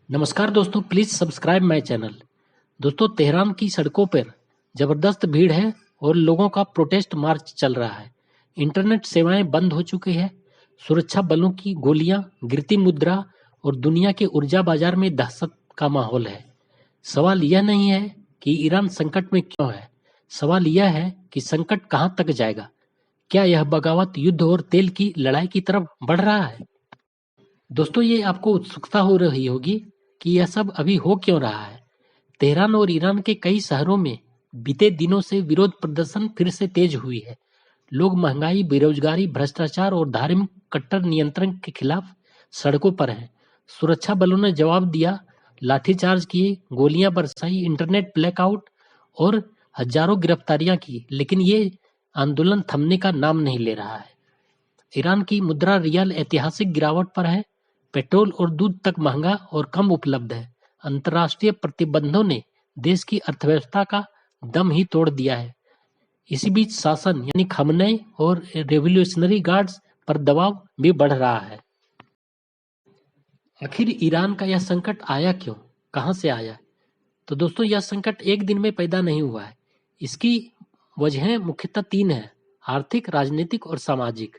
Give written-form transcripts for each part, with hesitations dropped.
नमस्कार दोस्तों, please subscribe my channel. दोस्तों, तेहरान की सड़कों पर जबरदस्त भीड़ है और लोगों का प्रोटेस्ट मार्च चल रहा है। इंटरनेट सेवाएं बंद हो चुकी है। सुरक्षा बलों की गोलियां, गिरती मुद्रा और दुनिया के ऊर्जा बाजार में दहशत का माहौल है। सवाल यह नहीं है कि ईरान संकट में क्यों है, सवाल यह है कि संकट कहां तक जाएगा। क्या यह बगावत युद्ध और तेल की लड़ाई की तरफ बढ़ रहा है? दोस्तों, ये आपको उत्सुकता हो रही होगी कि यह सब अभी हो क्यों रहा है। तेहरान और ईरान के कई शहरों में बीते दिनों से विरोध प्रदर्शन फिर से तेज हुई है। लोग महंगाई, बेरोजगारी, भ्रष्टाचार और धार्मिक कट्टर नियंत्रण के खिलाफ सड़कों पर हैं। सुरक्षा बलों ने जवाब दिया, लाठीचार्ज किए, गोलियां बरसाई, इंटरनेट ब्लैकआउट और हजारों गिरफ्तारियां की, लेकिन ये आंदोलन थमने का नाम नहीं ले रहा है। ईरान की मुद्रा रियाल ऐतिहासिक गिरावट पर है। पेट्रोल और दूध तक महंगा और कम उपलब्ध है। अंतर्राष्ट्रीय प्रतिबंधों ने देश की अर्थव्यवस्था का दम ही तोड़ दिया है। इसी बीच शासन यानी खमनई और रेवोल्यूशनरी गार्ड्स पर दबाव भी बढ़ रहा है। आखिर ईरान का यह संकट आया क्यों, कहां से आया? तो दोस्तों, यह संकट एक दिन में पैदा नहीं हुआ है। इसकी वजहें मुख्यतः तीन है: आर्थिक, राजनीतिक और सामाजिक।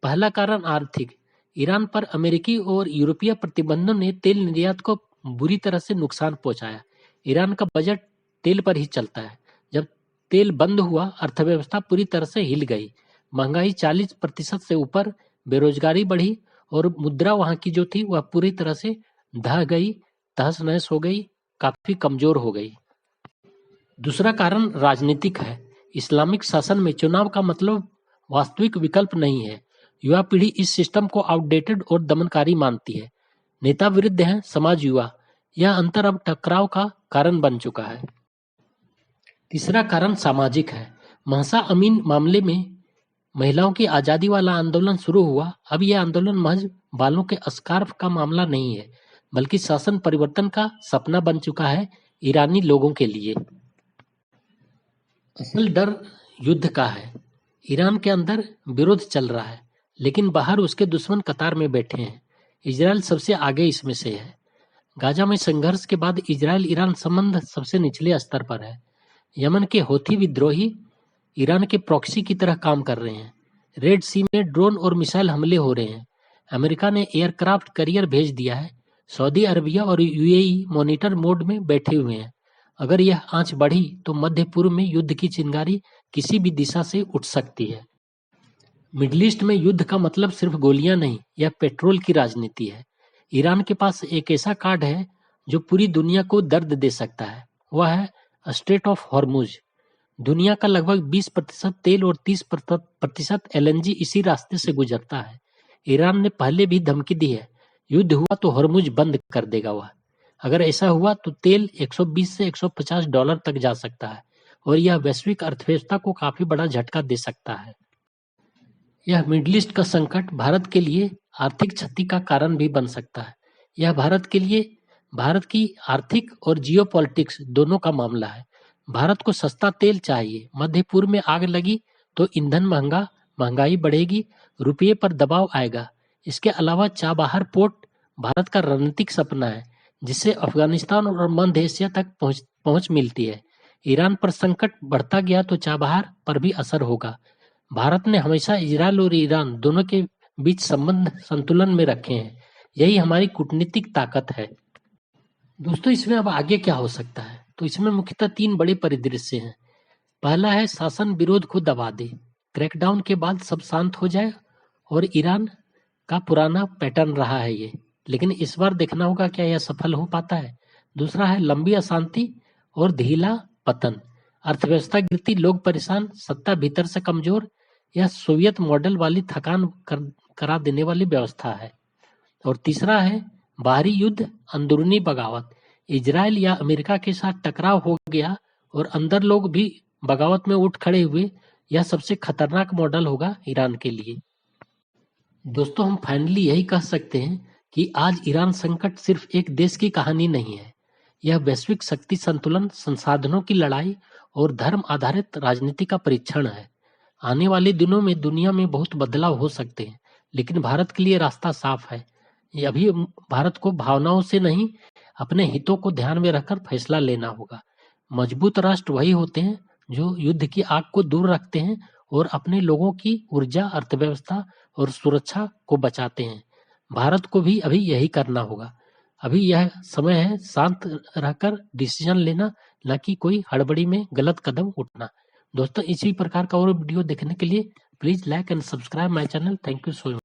पहला कारण आर्थिक। ईरान पर अमेरिकी और यूरोपीय प्रतिबंधों ने तेल निर्यात को बुरी तरह से नुकसान पहुंचाया। ईरान का बजट तेल पर ही चलता है। जब तेल बंद हुआ, अर्थव्यवस्था पूरी तरह से हिल गई। महंगाई 40% से ऊपर, बेरोजगारी बढ़ी और मुद्रा वहां की जो थी वह पूरी तरह से ढह गई, तहस नहस हो गई, काफी कमजोर हो गई। दूसरा कारण राजनीतिक है। इस्लामिक शासन में चुनाव का मतलब वास्तविक विकल्प नहीं है। युवा पीढ़ी इस सिस्टम को आउटडेटेड और दमनकारी मानती है। नेता विरुद्ध हैं, समाज युवा। यह अंतर अब टकराव का कारण बन चुका है। तीसरा कारण सामाजिक है। महसा अमीन मामले में महिलाओं की आजादी वाला आंदोलन शुरू हुआ। अब यह आंदोलन महज बालों के स्कार्फ का मामला नहीं है, बल्कि शासन परिवर्तन का सपना बन चुका है ईरानी लोगों के लिए। असल डर युद्ध का है। ईरान के अंदर विरोध चल रहा है, लेकिन बाहर उसके दुश्मन कतार में बैठे हैं। इजरायल सबसे आगे इसमें से है। गाजा में संघर्ष के बाद इजरायल ईरान संबंध सबसे निचले स्तर पर है। यमन के हौथी विद्रोही ईरान के प्रॉक्सी की तरह काम कर रहे हैं। रेड सी में ड्रोन और मिसाइल हमले हो रहे हैं। अमेरिका ने एयरक्राफ्ट कैरियर भेज दिया है। सऊदी अरबिया और यूएई मॉनिटर मोड में बैठे हुए हैं। अगर यह आंच बढ़ी तो मध्य पूर्व में युद्ध की चिंगारी किसी भी दिशा से उठ सकती है। मिडिल ईस्ट में युद्ध का मतलब सिर्फ गोलियां नहीं, यह पेट्रोल की राजनीति है। ईरान के पास एक ऐसा कार्ड है जो पूरी दुनिया को दर्द दे सकता है। वह है स्ट्रेट ऑफ हॉर्मुज। दुनिया का लगभग 20% तेल और 30% एलएनजी इसी रास्ते से गुजरता है। ईरान ने पहले भी धमकी दी है, युद्ध हुआ तो हॉर्मुज बंद कर देगा वह। अगर ऐसा हुआ तो तेल 120 से $150 तक जा सकता है और यह वैश्विक अर्थव्यवस्था को काफी बड़ा झटका दे सकता है। यह मिडिल ईस्ट का संकट भारत के लिए आर्थिक क्षति का कारण भी बन सकता है। यह भारत की आर्थिक और जियोपॉलिटिक्स दोनों का मामला है। भारत को सस्ता तेल चाहिए। मध्य पूर्व में आग लगी तो ईंधन महंगा, महंगाई बढ़ेगी, रुपये पर दबाव आएगा। इसके अलावा चाबहार पोर्ट भारत का रणनीतिक सपना है, जिससे अफगानिस्तान और मध्य एशिया तक पहुंच मिलती है। ईरान पर संकट बढ़ता गया तो चाबहार पर भी असर होगा। भारत ने हमेशा इजरायल और ईरान दोनों के बीच संबंध संतुलन में रखे हैं। यही हमारी कूटनीतिक ताकत है। दोस्तों, इसमें अब आगे क्या हो सकता है? तो इसमें मुख्यतः 3 बड़े परिदृश्य हैं। पहला है शासन विरोध को दबा दे, क्रैकडाउन के बाद सब शांत हो जाए, और ईरान का पुराना पैटर्न रहा है ये, लेकिन इस बार देखना होगा क्या यह सफल हो पाता है। दूसरा है लंबी अशांति और ढीला पतन, अर्थव्यवस्था गिरती, लोग परेशान, सत्ता भीतर से कमजोर। यह सोवियत मॉडल वाली थकान करा देने वाली व्यवस्था है। और तीसरा है बाहरी युद्ध, अंदरूनी बगावत। इजरायल या अमेरिका के साथ टकराव हो गया और अंदर लोग भी बगावत में उठ खड़े हुए। यह सबसे खतरनाक मॉडल होगा ईरान के लिए। दोस्तों, हम फाइनली यही कह सकते हैं कि आज ईरान संकट सिर्फ एक देश की कहानी नहीं है। यह वैश्विक शक्ति संतुलन, संसाधनों की लड़ाई और धर्म आधारित राजनीति का परीक्षण है। आने वाले दिनों में दुनिया में बहुत बदलाव हो सकते हैं, लेकिन भारत के लिए रास्ता साफ है। अभी भारत को भावनाओं से नहीं, अपने हितों को ध्यान में रखकर फैसला लेना होगा। मजबूत राष्ट्र वही होते हैं जो युद्ध की आग को दूर रखते हैं और अपने लोगों की ऊर्जा, अर्थव्यवस्था और सुरक्षा को बचाते हैं। भारत को भी अभी यही करना होगा। अभी यह समय है शांत रहकर डिसीजन लेना, न कि कोई हड़बड़ी में गलत कदम उठाना। दोस्तों, इसी प्रकार का और वीडियो देखने के लिए please like and subscribe my channel. Thank you so much.